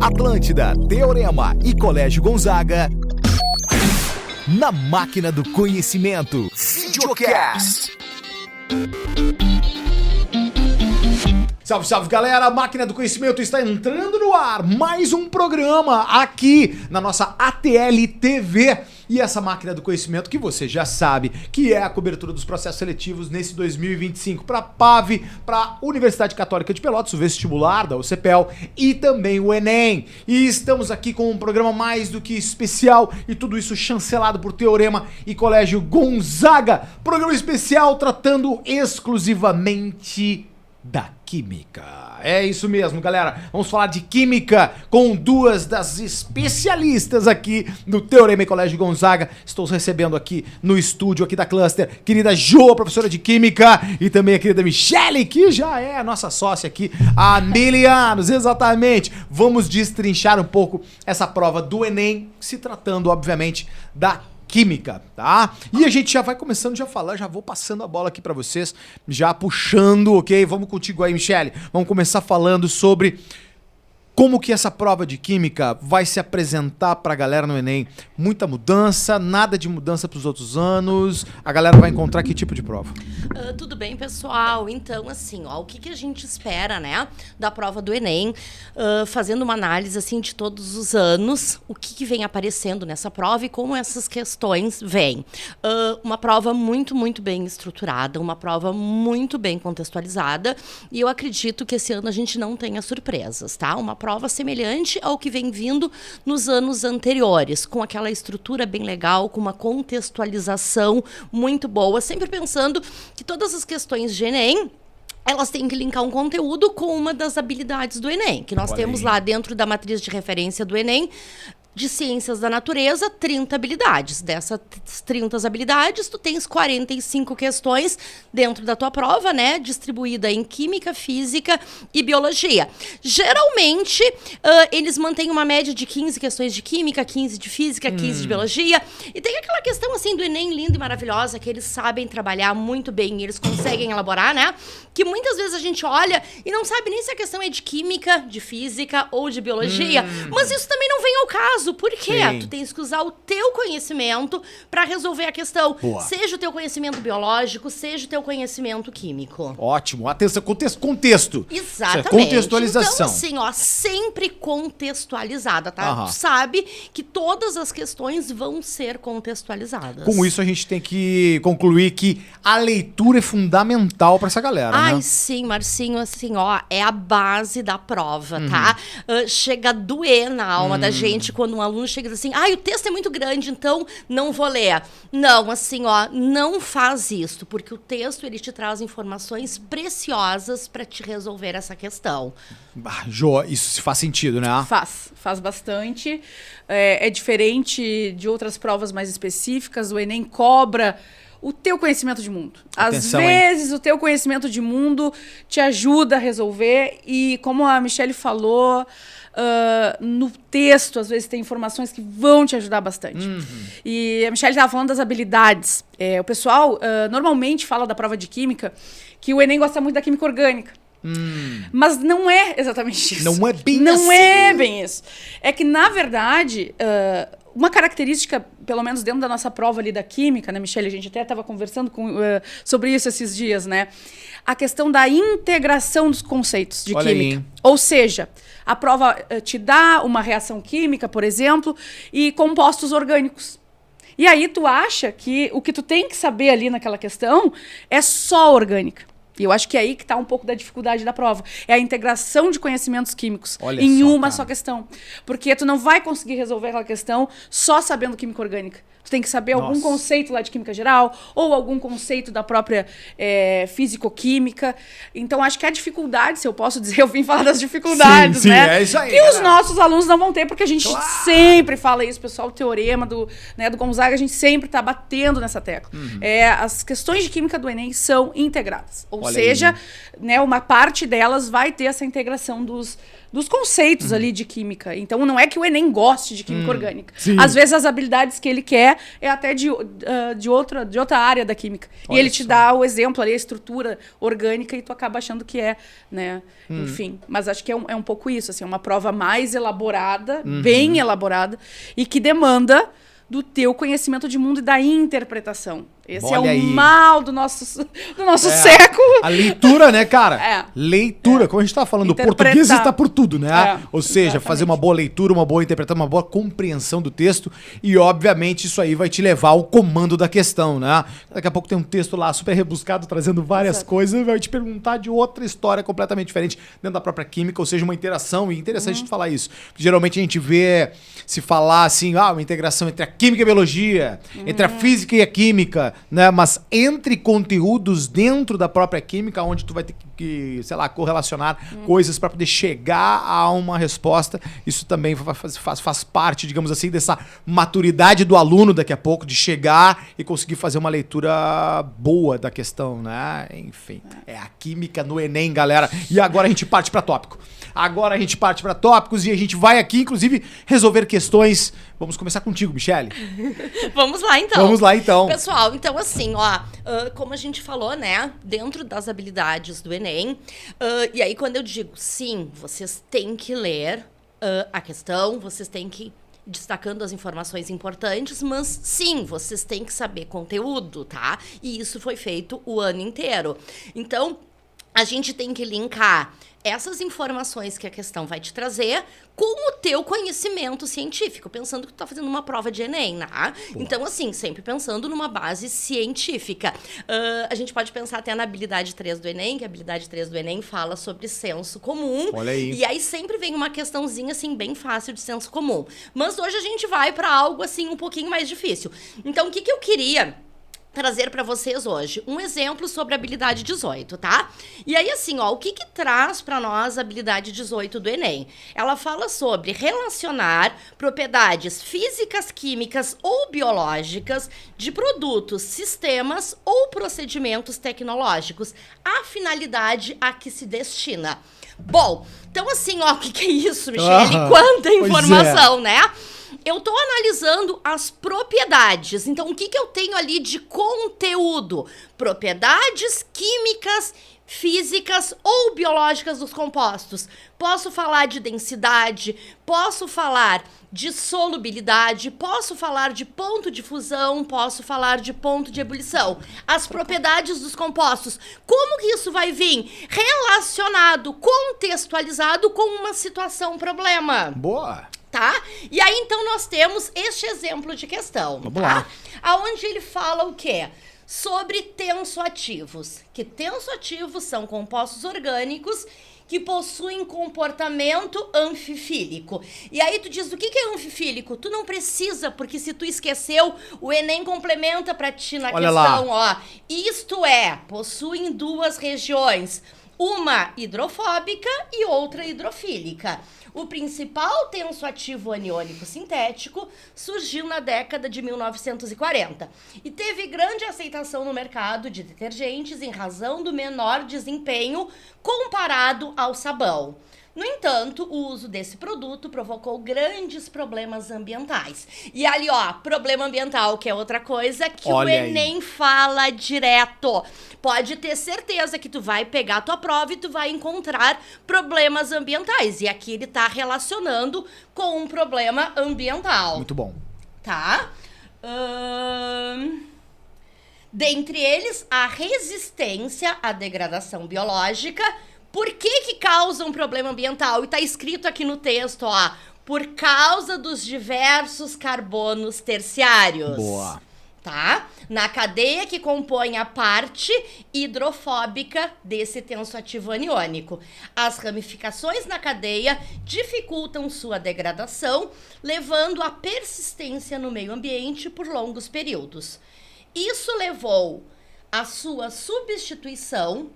Atlântida, Teorema e Colégio Gonzaga. Na Máquina do Conhecimento. Videocast. Salve, salve, galera! A Máquina do Conhecimento está entrando no ar. Mais um programa aqui na nossa ATL TV. E essa Máquina do Conhecimento que você já sabe que é a cobertura dos processos seletivos nesse 2025 para PAV, para Universidade Católica de Pelotas, o vestibular da UCPEL e também o Enem. E estamos aqui com um programa mais do que especial e tudo isso chancelado por Teorema e Colégio Gonzaga. Programa especial tratando exclusivamente da química. É isso mesmo, galera. Vamos falar de química com duas das especialistas aqui do Teorema e Colégio Gonzaga. Estou recebendo aqui no estúdio aqui da Cluster, querida Jo, professora de química, e também a querida Michele, que já é a nossa sócia aqui há 1000 anos, exatamente. Vamos destrinchar um pouco essa prova do Enem, se tratando, obviamente, da química, tá? E a gente já vai começando já falar, já vou passando a bola aqui pra vocês, já puxando, ok? Vamos contigo aí, Michele. Vamos começar falando sobre como que essa prova de química vai se apresentar pra galera no Enem. Muita mudança, nada de mudança pros outros anos. A galera vai encontrar que tipo de prova? Tudo bem, pessoal? Então, assim, ó, o que a gente espera, né, da prova do Enem, fazendo uma análise, assim, de todos os anos, o que vem aparecendo nessa prova e como essas questões vêm. Uma prova muito, muito bem estruturada, uma prova muito bem contextualizada, e eu acredito que esse ano a gente não tenha surpresas, tá? Uma prova semelhante ao que vem vindo nos anos anteriores, com aquela estrutura bem legal, com uma contextualização muito boa, sempre pensando que todas as questões de Enem, elas têm que linkar um conteúdo com uma das habilidades do Enem, que nós temos lá dentro da matriz de referência do Enem, de ciências da natureza, 30 habilidades. Dessas 30 habilidades, tu tens 45 questões dentro da tua prova, né? Distribuída em química, física e biologia. Geralmente, eles mantêm uma média de 15 questões de química, 15 de física, 15 de biologia. E tem aquela questão, assim, do Enem linda e maravilhosa, que eles sabem trabalhar muito bem, eles conseguem elaborar, né? Que muitas vezes a gente olha e não sabe nem se a questão é de química, de física ou de biologia. Mas isso também não vem ao caso. Por quê? Sim. Tu tens que usar o teu conhecimento para resolver a questão. Boa. Seja o teu conhecimento biológico, seja o teu conhecimento químico. Ótimo. Atenção, contexto. Exatamente. Contextualização. Então, assim, ó, sempre contextualizada, tá? Tu sabe que todas as questões vão ser contextualizadas. Com isso, a gente tem que concluir que a leitura é fundamental para essa galera, né? Ai, sim, Marcinho, assim, ó, é a base da prova, tá? Chega a doer na alma da gente quando um aluno chega e diz assim, o texto é muito grande, então não vou ler. Não, assim, ó, não faz isso, porque o texto, ele te traz informações preciosas para te resolver essa questão. Jo, isso faz sentido, né? Faz bastante. É diferente de outras provas mais específicas, o Enem cobra o teu conhecimento de mundo. Atenção, às vezes, o teu conhecimento de mundo te ajuda a resolver e, como a Michele falou, no texto, às vezes, tem informações que vão te ajudar bastante. E a Michele estava falando das habilidades. O pessoal normalmente fala da prova de química que o Enem gosta muito da química orgânica. Mas não é exatamente isso. Não é bem assim. Não é bem isso. É que, na verdade, uma característica, pelo menos dentro da nossa prova ali da química, né, Michele? A gente até estava conversando sobre isso esses dias, né? A questão da integração dos conceitos de química. Ou seja, a prova te dá uma reação química, por exemplo, e compostos orgânicos. E aí tu acha que o que tu tem que saber ali naquela questão é só orgânica. E eu acho que é aí que está um pouco da dificuldade da prova. É a integração de conhecimentos químicos em uma só questão. Porque tu não vai conseguir resolver aquela questão só sabendo química orgânica. Tu tem que saber algum conceito lá de química geral ou algum conceito da própria físico-química. Então, acho que a dificuldade, se eu posso dizer, eu vim falar das dificuldades, sim, né? É isso aí, que os nossos alunos não vão ter, porque a gente sempre fala isso, pessoal, o teorema do Gonzaga, a gente sempre está batendo nessa tecla. As questões de química do Enem são integradas. Ou Olha seja, aí. né, uma parte delas vai ter essa integração dos conceitos ali de química. Então, não é que o Enem goste de química orgânica. Sim. Às vezes, as habilidades que ele quer é até de outra área da química. Olha e ele te só. dá o exemplo ali, a estrutura orgânica, e tu acaba achando que é, né? Enfim, mas acho que é um pouco isso, assim, uma prova mais elaborada, bem elaborada, e que demanda do teu conhecimento de mundo e da interpretação. Esse Olha é o aí. mal do nosso século. A leitura, né, cara? É. Leitura, como a gente tá falando, o Interpretar. português está por tudo, né? É, Ou seja, exatamente. fazer uma boa leitura, uma boa interpretação, uma boa compreensão do texto e, obviamente, isso aí vai te levar ao comando da questão, né? Daqui a pouco tem um texto lá super rebuscado, trazendo várias Exato. coisas e vai te perguntar de outra história completamente diferente dentro da própria química, ou seja, uma interação, e interessante a gente falar isso. Porque, geralmente a gente vê se falar assim, uma integração entre a química e a biologia, entre a física e a química, né? Mas entre conteúdos dentro da própria química, onde tu vai ter que sei lá, correlacionar coisas para poder chegar a uma resposta, isso também faz parte, digamos assim, dessa maturidade do aluno daqui a pouco, de chegar e conseguir fazer uma leitura boa da questão, né? Enfim, é a química no Enem, galera. E agora a gente parte para tópico. Agora a gente parte para tópicos e a gente vai aqui, inclusive, resolver questões. Vamos começar contigo, Michele. Vamos lá, então. Vamos lá, então. Pessoal, então assim, ó, como a gente falou, né, dentro das habilidades do Enem, e aí quando eu digo, sim, vocês têm que ler a questão, vocês têm que ir destacando as informações importantes, mas sim, vocês têm que saber conteúdo, tá? E isso foi feito o ano inteiro. Então, a gente tem que linkar essas informações que a questão vai te trazer com o teu conhecimento científico, pensando que tu tá fazendo uma prova de Enem, né? Então, assim, sempre pensando numa base científica. A gente pode pensar até na habilidade 3 do Enem, que a habilidade 3 do Enem fala sobre senso comum. Olha aí. E aí sempre vem uma questãozinha, assim, bem fácil de senso comum. Mas hoje a gente vai para algo, assim, um pouquinho mais difícil. Então, o que eu queria trazer para vocês hoje? Um exemplo sobre a habilidade 18, tá? E aí, assim, ó, o que traz para nós a habilidade 18 do Enem? Ela fala sobre relacionar propriedades físicas, químicas ou biológicas de produtos, sistemas ou procedimentos tecnológicos, a finalidade a que se destina. Bom, então assim, ó, o que é isso, Michele? Quanta informação, né? Eu tô analisando as propriedades. Então, o que eu tenho ali de conteúdo? Propriedades químicas, físicas ou biológicas dos compostos. Posso falar de densidade, posso falar de solubilidade, posso falar de ponto de fusão, posso falar de ponto de ebulição. As propriedades dos compostos. Como que isso vai vir? Relacionado, contextualizado com uma situação, problema. Boa. Tá? E aí, então, nós temos este exemplo de questão. Vamos lá. Aonde ele fala o quê? Sobre tensoativos. Que tensoativos são compostos orgânicos que possuem comportamento anfifílico. E aí tu diz, o que é anfifílico? Tu não precisa, porque se tu esqueceu, o Enem complementa pra ti na questão, ó. Isto é, possuem duas regiões, uma hidrofóbica e outra hidrofílica. O principal tensoativo aniônico sintético surgiu na década de 1940 e teve grande aceitação no mercado de detergentes em razão do menor desempenho comparado ao sabão. No entanto, o uso desse produto provocou grandes problemas ambientais. E ali, ó, problema ambiental, que é outra coisa que o Enem fala direto. Pode ter certeza que tu vai pegar a tua prova e tu vai encontrar problemas ambientais. E aqui ele tá relacionando com um problema ambiental. Muito bom. Tá? Dentre eles, a resistência à degradação biológica. Por que causa um problema ambiental? E tá escrito aqui no texto, ó, por causa dos diversos carbonos terciários. Boa. Tá? Na cadeia que compõe a parte hidrofóbica desse tensoativo aniônico. As ramificações na cadeia dificultam sua degradação, levando à persistência no meio ambiente por longos períodos. Isso levou à sua substituição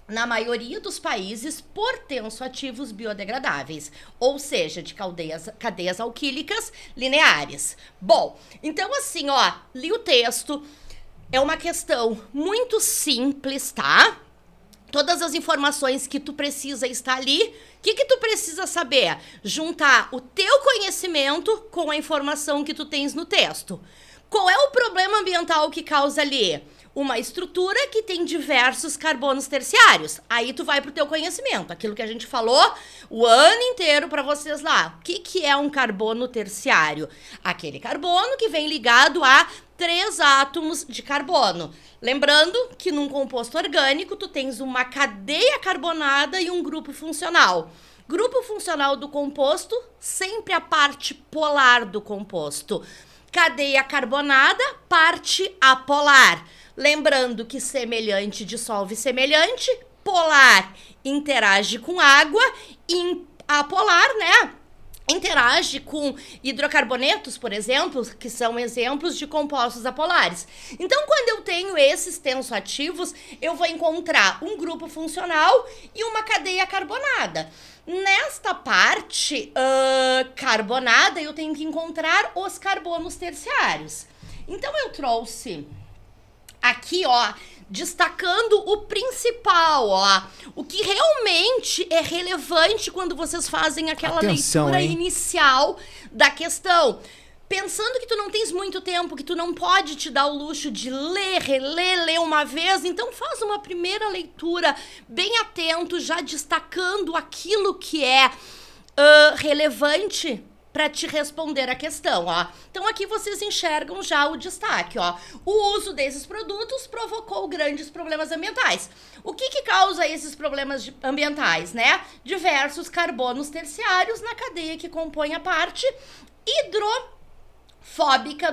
na maioria dos países por tensoativos biodegradáveis, ou seja, de cadeias alquílicas lineares. Bom, então assim, ó, li o texto, é uma questão muito simples, tá? Todas as informações que tu precisa estar ali. O que tu precisa saber? Juntar o teu conhecimento com a informação que tu tens no texto. Qual é o problema ambiental que causa ali? Uma estrutura que tem diversos carbonos terciários. Aí tu vai pro teu conhecimento. Aquilo que a gente falou o ano inteiro para vocês lá. O que é um carbono terciário? Aquele carbono que vem ligado a 3 átomos de carbono. Lembrando que num composto orgânico tu tens uma cadeia carbonada e um grupo funcional. Grupo funcional do composto, sempre a parte polar do composto. Cadeia carbonada, parte apolar. Lembrando que semelhante dissolve semelhante, polar interage com água, apolar, né? Interage com hidrocarbonetos, por exemplo, que são exemplos de compostos apolares. Então, quando eu tenho esses tensoativos, eu vou encontrar um grupo funcional e uma cadeia carbonada. Nesta parte carbonada, eu tenho que encontrar os carbonos terciários. Então, eu trouxe aqui, ó, destacando o principal, ó, o que realmente é relevante quando vocês fazem aquela leitura inicial da questão. Pensando que tu não tens muito tempo, que tu não pode te dar o luxo de ler, reler, ler uma vez, então faz uma primeira leitura bem atento, já destacando aquilo que é relevante para te responder a questão, ó. Então aqui vocês enxergam já o destaque, ó. O uso desses produtos provocou grandes problemas ambientais. O que causa esses problemas ambientais, né? Diversos carbonos terciários na cadeia que compõe a parte hidrofóbica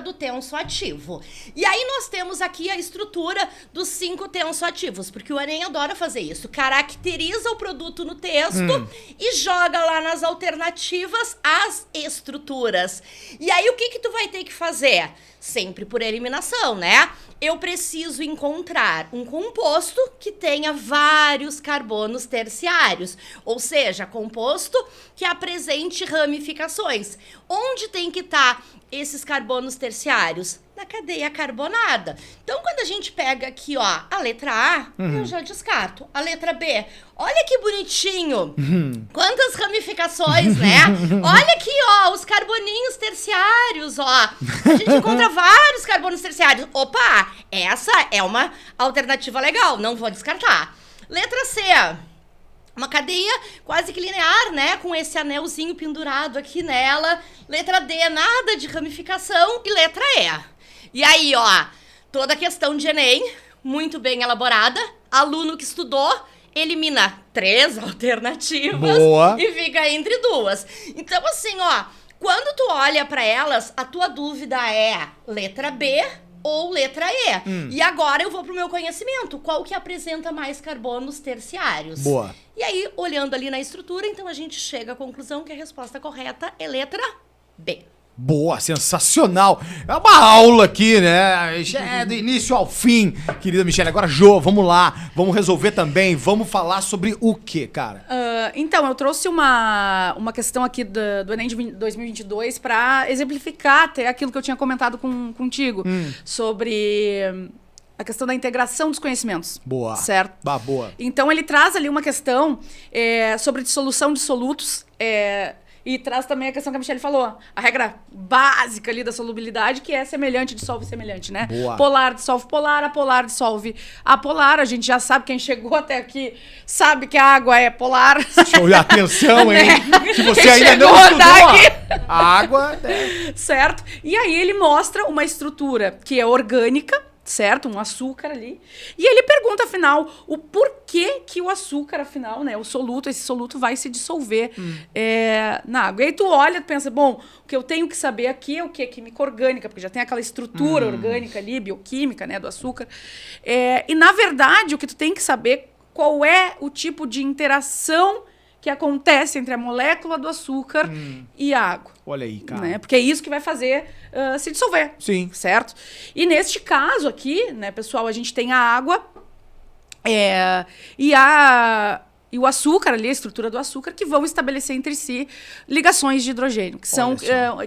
do tensoativo. E aí nós temos aqui a estrutura dos 5 tensoativos, porque o Enem adora fazer isso. Caracteriza o produto no texto e joga lá nas alternativas as estruturas. E aí o que tu vai ter que fazer? Sempre por eliminação, né? Eu preciso encontrar um composto que tenha vários carbonos terciários, ou seja, composto que apresente ramificações. Onde tem que estar esses carbonos terciários? Na cadeia carbonada. Então, quando a gente pega aqui, ó, a letra A, eu já descarto. A letra B, olha que bonitinho. Quantas ramificações, né? Olha aqui, ó, os carboninhos terciários, ó. A gente encontra vários carbonos terciários. Opa, essa é uma alternativa legal, não vou descartar. Letra C, uma cadeia quase que linear, né? Com esse anelzinho pendurado aqui nela. Letra D, nada de ramificação. E letra E. E aí, ó, toda a questão de Enem, muito bem elaborada. Aluno que estudou, elimina 3 alternativas. Boa. E fica entre 2. Então, assim, ó, quando tu olha para elas, a tua dúvida é letra B ou letra E. E agora eu vou pro meu conhecimento. Qual que apresenta mais carbonos terciários? Boa. E aí, olhando ali na estrutura, então a gente chega à conclusão que a resposta correta é letra B. Boa, sensacional. É uma aula aqui, né? É do início ao fim, querida Michelle. Agora, Jô, vamos lá. Vamos resolver também. Vamos falar sobre o quê, cara? Então, eu trouxe uma questão aqui do Enem de 2022 para exemplificar até aquilo que eu tinha comentado contigo sobre a questão da integração dos conhecimentos. Boa. Certo? Boa. Então, ele traz ali uma questão sobre dissolução de solutos, e traz também a questão que a Michelle falou, a regra básica ali da solubilidade, que é semelhante dissolve semelhante, né? Boa. Polar dissolve polar, apolar dissolve apolar. A gente já sabe, quem chegou até aqui sabe que a água é polar. Atenção, hein? Se você ainda não estudou, a água... Certo? E aí ele mostra uma estrutura que é orgânica, certo? Um açúcar ali. E ele pergunta, afinal, o porquê que o açúcar, afinal, né? O soluto, esse soluto vai se dissolver na água. E aí tu olha e pensa, bom, o que eu tenho que saber aqui é o que é química orgânica, porque já tem aquela estrutura orgânica ali, bioquímica, né? Do açúcar. E, na verdade, o que tu tem que saber qual é o tipo de interação que acontece entre a molécula do açúcar e a água. Olha aí, cara. Né? Porque é isso que vai fazer se dissolver. Sim. Certo? E neste caso aqui, né, pessoal, a gente tem a água e e o açúcar ali, a estrutura do açúcar, que vão estabelecer entre si ligações de hidrogênio, que são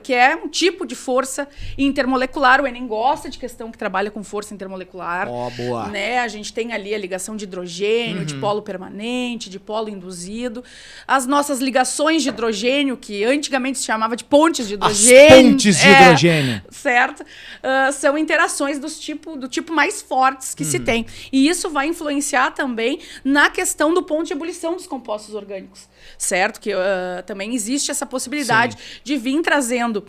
que é um tipo de força intermolecular. O Enem gosta de questão que trabalha com força intermolecular. Boa. Né? A gente tem ali a ligação de hidrogênio, de polo permanente, de polo induzido. As nossas ligações de hidrogênio, que antigamente se chamava de pontes de hidrogênio. As pontes de hidrogênio. Certo? São interações do tipo mais fortes que se tem. E isso vai influenciar também na questão do ponto de ebulição dos compostos orgânicos, certo? Que também existe essa possibilidade de vir trazendo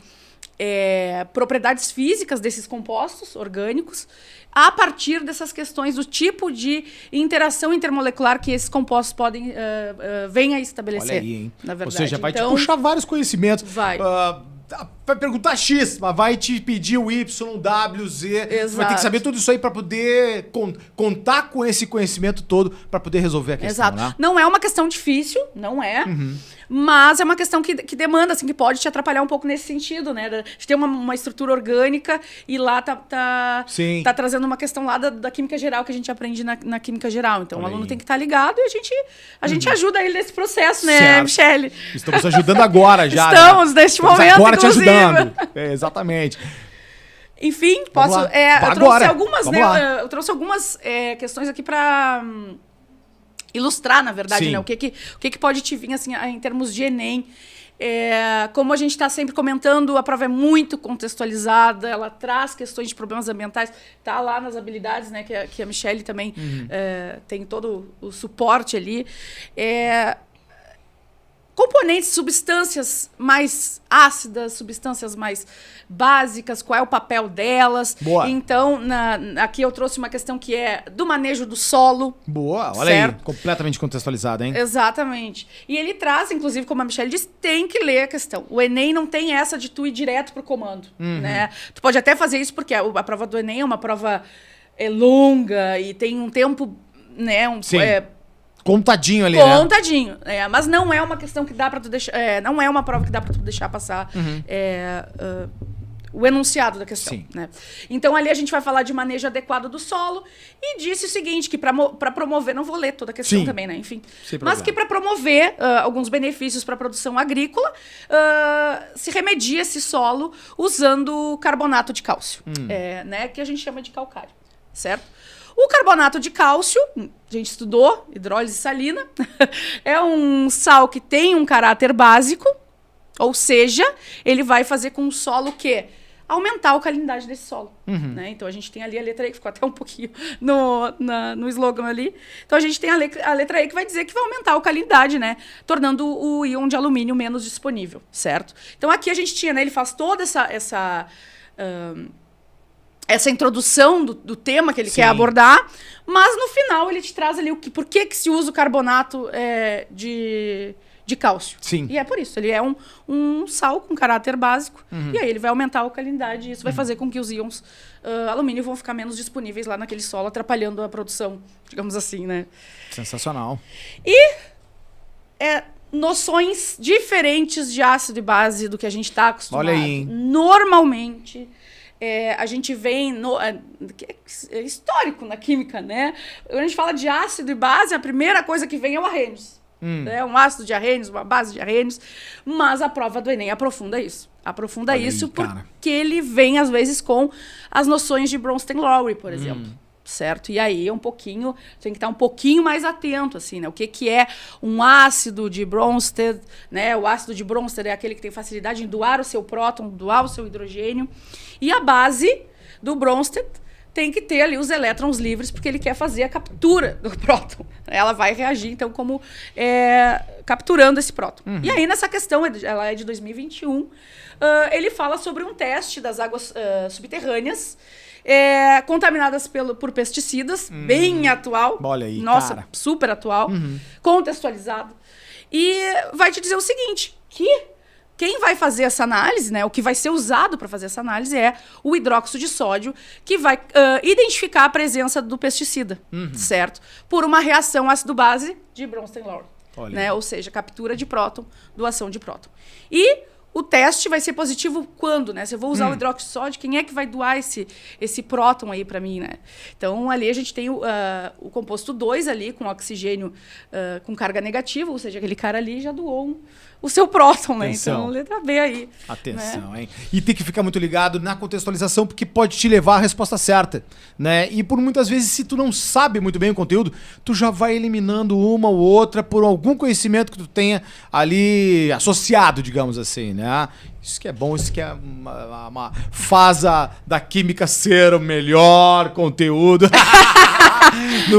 propriedades físicas desses compostos orgânicos a partir dessas questões do tipo de interação intermolecular que esses compostos podem venham a estabelecer. Olha aí, hein? Na verdade. Ou seja, vai te puxar vários conhecimentos. Vai. Vai perguntar X, mas vai te pedir o Y, W, Z. Exato. Vai ter que saber tudo isso aí para poder contar com esse conhecimento todo para poder resolver a questão. Exato. Né? Não é uma questão difícil, não é. Mas é uma questão que demanda, assim, que pode te atrapalhar um pouco nesse sentido, né? De ter uma estrutura orgânica e lá tá trazendo uma questão lá da química geral que a gente aprende na química geral. Então, o aluno tem que estar ligado e a gente ajuda ele nesse processo, né, certo. Michele? Estamos ajudando agora já. Estamos, neste momento, agora inclusive. te ajudando. exatamente. Enfim, eu trouxe algumas questões aqui para ilustrar, na verdade, né? O que pode te vir assim, em termos de Enem. Como a gente está sempre comentando, a prova é muito contextualizada, ela traz questões de problemas ambientais, tá lá nas habilidades, né? Que a Michele também tem todo o suporte ali. Componentes, substâncias mais ácidas, substâncias mais básicas, qual é o papel delas. Boa. Então, aqui eu trouxe uma questão que é do manejo do solo. Boa, olha aí, completamente contextualizada, hein? Exatamente. E ele traz, inclusive, como a Michele disse, tem que ler a questão. O Enem não tem essa de tu ir direto pro comando, né? Tu pode até fazer isso, porque a prova do Enem é uma prova longa e tem um tempo, né? Contadinho ali, Contadinho. Mas não é uma questão que dá pra tu deixar... não é uma prova que dá pra tu deixar passar o enunciado da questão. Né? Então, ali a gente vai falar de manejo adequado do solo e disse o seguinte, que pra promover... Não vou ler toda a questão também, né? Enfim. Mas que pra promover alguns benefícios pra produção agrícola, se remedia esse solo usando carbonato de cálcio, né? Que a gente chama de calcário, certo? O carbonato de cálcio, a gente estudou, hidrólise salina, é um sal que tem um caráter básico, ou seja, ele vai fazer com o solo o quê? Aumentar a alcalinidade desse solo. Né? Então, a gente tem ali a letra E, que ficou até um pouquinho no slogan ali. Então, a gente tem a letra E que vai dizer que vai aumentar a alcalinidade, né? Tornando o íon de alumínio menos disponível, certo? Então, aqui a gente tinha, né? Ele faz toda essa introdução do tema que ele quer abordar, mas no final ele te traz ali por que se usa o carbonato de cálcio. Sim. E é por isso, ele é um sal com caráter básico, e aí ele vai aumentar a alcalinidade, e isso vai fazer com que os íons alumínio vão ficar menos disponíveis lá naquele solo, atrapalhando a produção, digamos assim, né? Sensacional. E noções diferentes de ácido e base do que a gente está acostumado. Olha aí, hein? Normalmente... a gente vem é histórico na química, né? Quando a gente fala de ácido e base, a primeira coisa que vem é o arrênios. Né? Um ácido de arrênios, uma base de arrênios. Mas a prova do Enem aprofunda isso. Aprofunda Olha isso aí, porque ele vem, às vezes, com as noções de Bronsted-Lowry, por exemplo. Certo? E aí tem que estar um pouquinho mais atento, assim, né? O que é um ácido de Bronsted, né? O ácido de Bronsted é aquele que tem facilidade em doar o seu próton, doar o seu hidrogênio. E a base do Bronsted tem que ter ali os elétrons livres, porque ele quer fazer a captura do próton. Ela vai reagir, então, como capturando esse próton. E aí, nessa questão, ela é de 2021, ele fala sobre um teste das águas subterrâneas contaminadas por pesticidas, bem atual. Olha aí, nossa, cara. super atual, contextualizado. E vai te dizer o seguinte, que quem vai fazer essa análise, né, o que vai ser usado para fazer essa análise é o hidróxido de sódio, que vai identificar a presença do pesticida, certo? Por uma reação ácido-base de Bronsted-Lowry. Né? Ou seja, captura de próton, doação de próton. E o teste vai ser positivo quando, né? Se eu vou usar o hidróxido de sódio, quem é que vai doar esse próton aí para mim, né? Então, ali a gente tem o composto 2 ali, com oxigênio com carga negativa, ou seja, aquele cara ali já doou o seu próton, né? Atenção. Então, letra B aí. Atenção, né? hein? E tem que ficar muito ligado na contextualização, porque pode te levar à resposta certa, né? E por muitas vezes, se tu não sabe muito bem o conteúdo, tu já vai eliminando uma ou outra por algum conhecimento que tu tenha ali associado, digamos assim, né? Isso que é bom, isso que é uma faz da química ser o melhor conteúdo.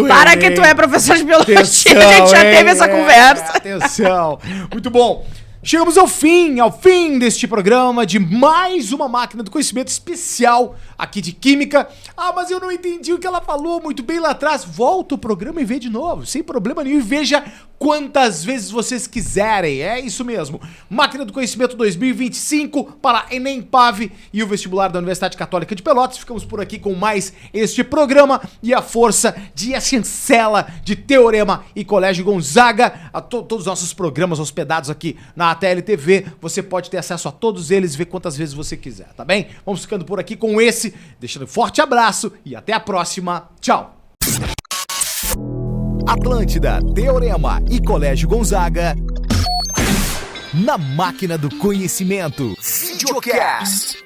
Para que tu é professor de biologia, Atenção, a gente já teve essa conversa. Atenção. Muito bom. Chegamos ao fim deste programa de mais uma máquina do conhecimento especial aqui de química. Ah, mas eu não entendi o que ela falou muito bem lá atrás. Volta o programa e vê de novo, sem problema nenhum. E veja quantas vezes vocês quiserem. É isso mesmo. Máquina do Conhecimento 2025 para Enem, PAV e o vestibular da Universidade Católica de Pelotas. Ficamos por aqui com mais este programa e a força de a chancela de Teorema e Colégio Gonzaga. A todos os nossos programas hospedados aqui na ATL TV. Você pode ter acesso a todos eles e ver quantas vezes você quiser, tá bem? Vamos ficando por aqui com esse. Deixando um forte abraço e até a próxima. Tchau! Atlântida, Teorema e Colégio Gonzaga na Máquina do Conhecimento. Videocast.